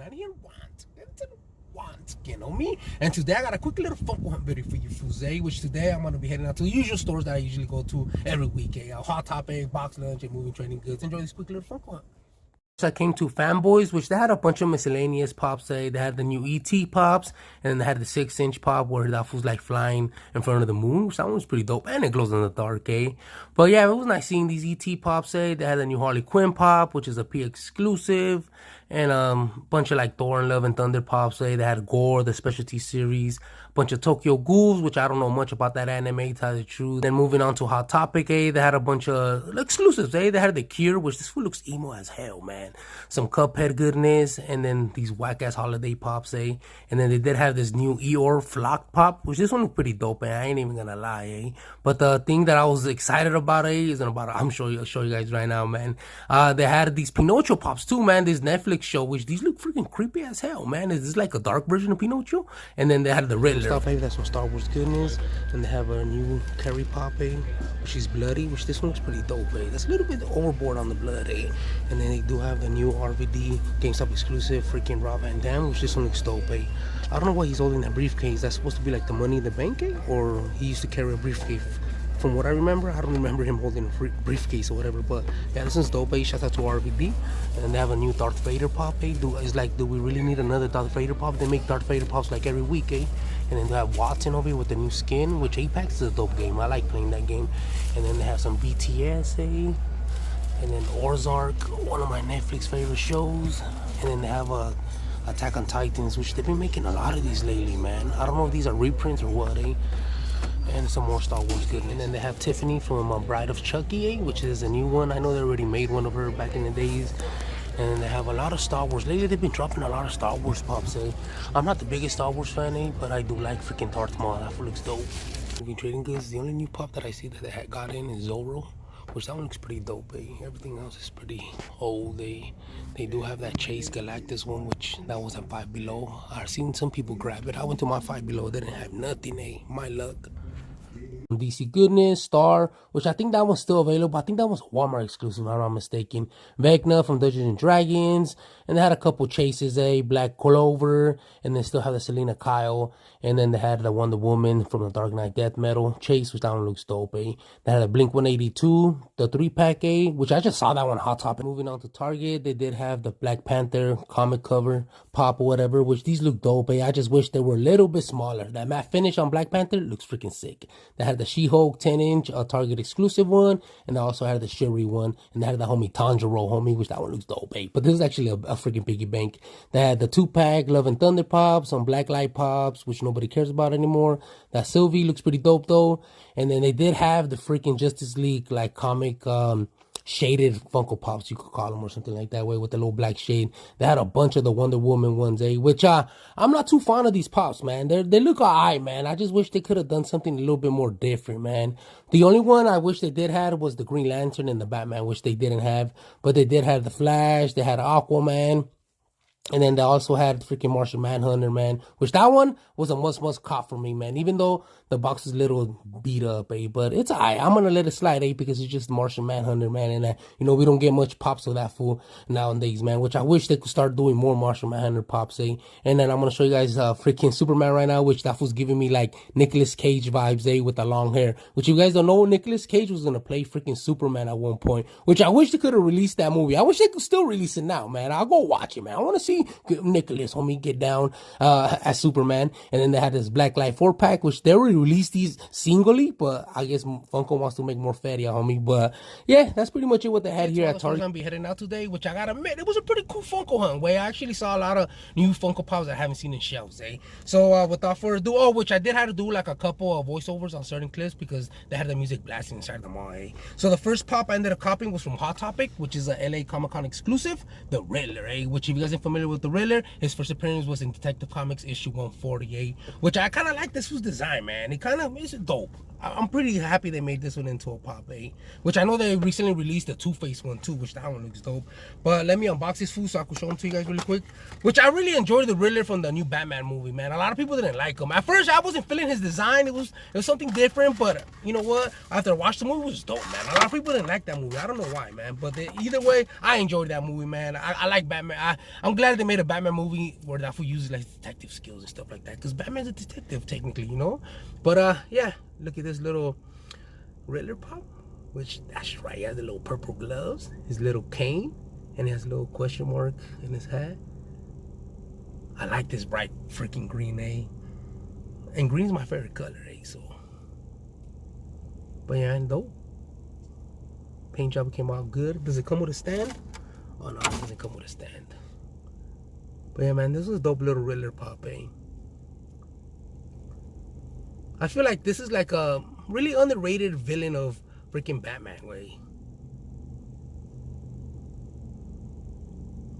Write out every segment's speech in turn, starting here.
I didn't want skin on me. And today I got a quick little Funko hunt video for you fools, which today I'm gonna be heading out to the usual stores that I usually go to every week, Hot Topic, Box Lunch, and Moving Trading Goods. Enjoy this quick little Funko hunt. So I came to Fanboys, which they had a bunch of miscellaneous pops. They had the new ET pops, and then they had the 6-inch pop where that was like flying in front of the moon, which that one was pretty dope, and it glows in the dark, But yeah, it was nice seeing these ET pops, They had the new Harley Quinn pop, which is a P exclusive, and bunch of like Thor and Love and Thunder pops, They had Gore, the specialty series, bunch of Tokyo Ghouls, which I don't know much about that anime, to tell the truth. Then moving on to Hot Topic, They had a bunch of exclusives, They had the Cure, which this fool looks emo as hell, man. Some Cuphead goodness, and then these whack-ass holiday pops, And then they did have this new Eeyore Flock pop, which this one looked pretty dope, I ain't even gonna lie, But the thing that I was excited about, isn't about it. I'll show you guys right now, man. They had these Pinocchio pops too, man. This Netflix show, which these look freaking creepy as hell, man. Is this like a dark version of Pinocchio? And then they had the Riddler. Stuff, that's some Star Wars goodness. And they have a new Carrie pop, which is bloody, which this one looks pretty dope, That's a little bit overboard on the blood, And then they do have the new RVD GameStop exclusive freaking Rob Van Dam, which this one looks dope, I don't know why he's holding that briefcase. That's supposed to be like the Money in the Bank, or he used to carry a briefcase. From what I remember, I don't remember him holding a briefcase or whatever, but yeah, this is dope, Shout out to RVD. And they have a new Darth Vader pop, It's like, do we really need another Darth Vader pop? They make Darth Vader pops like every week, And then they have Watson over here with the new skin, which Apex is a dope game. I like playing that game. And then they have some BTS, And then Ozark, one of my Netflix favorite shows. And then they have a Attack on Titans, which they've been making a lot of these lately, man. I don't know if these are reprints or what, And some more Star Wars goodness. And then they have Tiffany from Bride of Chucky, which is a new one. I know they already made one of her back in the days. And they have a lot of Star Wars. Lately, they've been dropping a lot of Star Wars pops, I'm not the biggest Star Wars fan, but I do like freaking Darth Maul. That looks dope. Moving Trading Goods, the only new pop that I see that they had got in is Zorro, which that one looks pretty dope, Everything else is pretty old, They do have that Chase Galactus one, which that was at Five Below. I've seen some people grab it. I went to my Five Below. They didn't have nothing, My luck. DC Goodness, Star, which I think that one's still available. I think that was Walmart exclusive, if I'm not mistaken. Vecna from Dungeons and Dragons, and they had a couple chases, Black Clover, and they still have the Selena Kyle, and then they had the Wonder Woman from the Dark Knight Death Metal chase, which that one looks dope, They had a Blink 182, the 3-pack, which I just saw that one Hot Topic. Moving on to Target, they did have the Black Panther comic cover pop or whatever, which these look dope, I just wish they were a little bit smaller. That matte finish on Black Panther looks freaking sick. They had the She-Hulk 10-inch Target exclusive one, and they also had the Shuri one, and they had the homie Tanjiro, which that one looks dope, But this is actually a freaking piggy bank. They had the 2-pack Love and Thunder pops, some Black Light pops, which nobody cares about anymore. That Sylvie looks pretty dope though. And then they did have the freaking Justice League like comic shaded Funko Pops, you could call them, or something like that way, with the little black shade. They had a bunch of the Wonder Woman ones, which I'm not too fond of these pops, man. They look alright, man. I just wish they could have done something a little bit more different, man. The only one I wish they did have was the Green Lantern and the Batman, which they didn't have. But they did have the Flash, they had Aquaman. And then they also had freaking Martian Manhunter, man, which that one was a must cop for me, man, even though the box is a little beat up, but it's alright. I'm gonna let it slide, because it's just Martian Manhunter, man, and we don't get much pops of that fool nowadays, man, which I wish they could start doing more Martian Manhunter pops, And then I'm gonna show you guys freaking Superman right now, which that was giving me like Nicolas Cage vibes, with the long hair, which you guys don't know, Nicolas Cage was gonna play freaking Superman at one point, which I wish they could have released that movie. I wish they could still release it now, man. I'll go watch it, man. I want to see Nicholas, get down as Superman. And then they had this Black Light 4-pack, which they already released these singly, but I guess Funko wants to make more fatty, but yeah, that's pretty much it what they had here at Target. I'm gonna be heading out today, which I gotta admit, it was a pretty cool Funko hunt, where I actually saw a lot of new Funko Pops I haven't seen in shelves, So without further ado, which I did have to do like a couple of voiceovers on certain clips because they had the music blasting inside the mall, So the first pop I ended up copying was from Hot Topic, which is a LA Comic-Con exclusive, the Riddler, which if you guys are familiar with the Riddler, his first appearance was in Detective Comics issue 148, which I kind of like this was design, man. It kind of is dope. I'm pretty happy they made this one into a pop, which I know they recently released the Two-Face one too, which that one looks dope. But let me unbox this fool so I can show them to you guys really quick. Which I really enjoyed the Riddler from the new Batman movie, man. A lot of people didn't like him. At first, I wasn't feeling his design. It was something different, but you know what? After I watched the movie, it was dope, man. A lot of people didn't like that movie. I don't know why, man. But either way, I enjoyed that movie, man. I like Batman. I'm glad they made a Batman movie where that fool uses like detective skills and stuff like that. Because Batman's a detective, technically, you know? But yeah, look at this little Riddler pop. Which, that's right, he has the little purple gloves, his little cane, and he has a little question mark in his hat. I like this bright freaking green, and green's my favorite color, so. But yeah, dope. Paint job came out good. Does it come with a stand? Oh no, it doesn't come with a stand. But yeah, man, this was a dope little Riddler pop, I feel like this is like a really underrated villain of freaking Batman,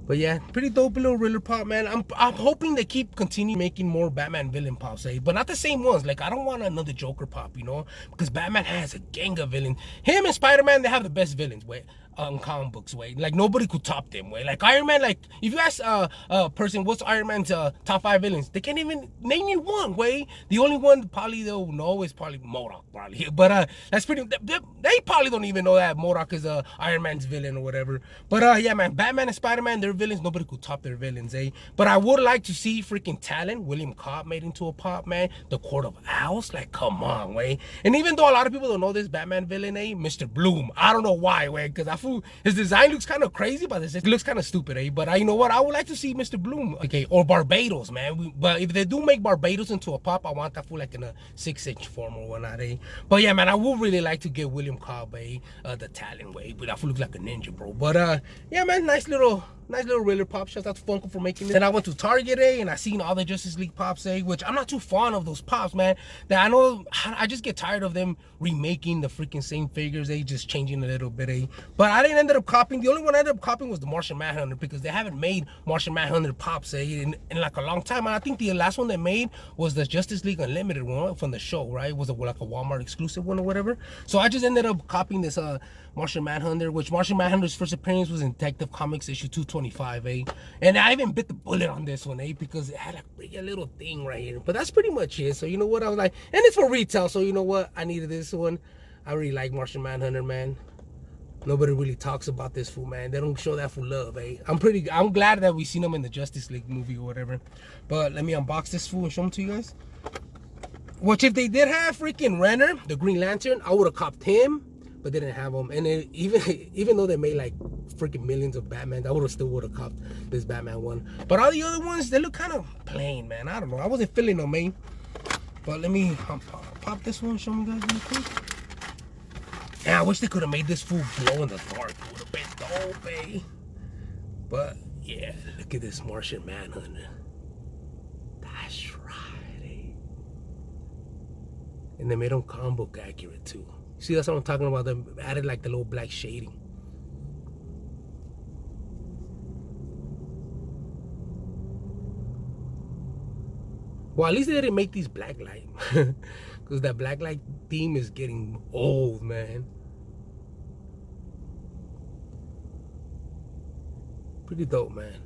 But yeah, pretty dope little Riddler pop, man. I'm hoping they continue making more Batman villain pops, but not the same ones. Like, I don't want another Joker pop, because Batman has a gang of villains. Him and Spider-Man, they have the best villains, comic books, like nobody could top them, like Iron Man. Like, if you ask a person what's Iron Man's top 5 villains, they can't even name you one, the only one probably they'll know is probably MODOK, probably. But that's pretty, they probably don't even know that MODOK is Iron Man's villain or whatever. But yeah, man, Batman and Spider-Man, their villains, nobody could top their villains, But I would like to see freaking Talon, William Cobb, made into a pop, man. The Court of Owls, like, come on, And even though a lot of people don't know this Batman villain, Mr. Bloom, I don't know why, because I feel his design looks kind of crazy, but it looks kind of stupid, But you know what? I would like to see Mr. Bloom, or Barbados, man. But if they do make Barbados into a pop, I want that fool like in a 6-inch form or whatnot, But yeah, man, I would really like to get William Cobb, the Talon, But that fool looks like a ninja, bro. But yeah, man, nice little Riddler pop. Shout out to Funko for making this. Then I went to Target, and I seen all the Justice League pops, which I'm not too fond of those pops, man. That I know I just get tired of them remaking the freaking same figures, just changing a little bit, But I didn't end up copying. The only one I ended up copying was the Martian Manhunter, because they haven't made Martian Manhunter pops, in like a long time. And I think the last one they made was the Justice League Unlimited one from the show, right? It was like a Walmart exclusive one or whatever. So I just ended up copying this Martian Manhunter, which Martian Manhunter's first appearance was in Detective Comics issue 225, And I even bit the bullet on this one, because it had a little thing right here. But that's pretty much it. So you know what? I was like, and it's for retail, so you know what? I needed this one. I really like Martian Manhunter, man. Nobody really talks about this fool, man. They don't show that for love, I'm glad that we seen him in the Justice League movie or whatever. But let me unbox this fool and show him to you guys. Which, if they did have freaking Renner, the Green Lantern, I would have copped him, but they didn't have him. And even though they made like freaking millions of Batman, I still would have copped this Batman one. But all the other ones, they look kind of plain, man. I don't know. I wasn't feeling them, man. But let me pop this one, show me guys real quick. Yeah, I wish they could have made this fool glow in the dark. It would have been dope, But yeah, look at this Martian Manhunter. That's right, And they made him comic book accurate too. See, that's what I'm talking about. They added like the little black shading. Well, at least they didn't make these black light. Because that black light theme is getting old, man. Pretty dope, man.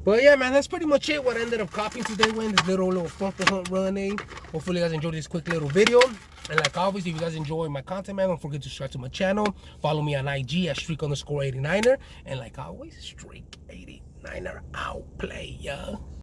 But yeah, man, that's pretty much it. What I ended up copying today, when this little Funko hunt run, Hopefully you guys enjoyed this quick little video. And like always, if you guys enjoy my content, man, don't forget to subscribe to my channel. Follow me on IG at streak_89er. And like always, streak89er out, play,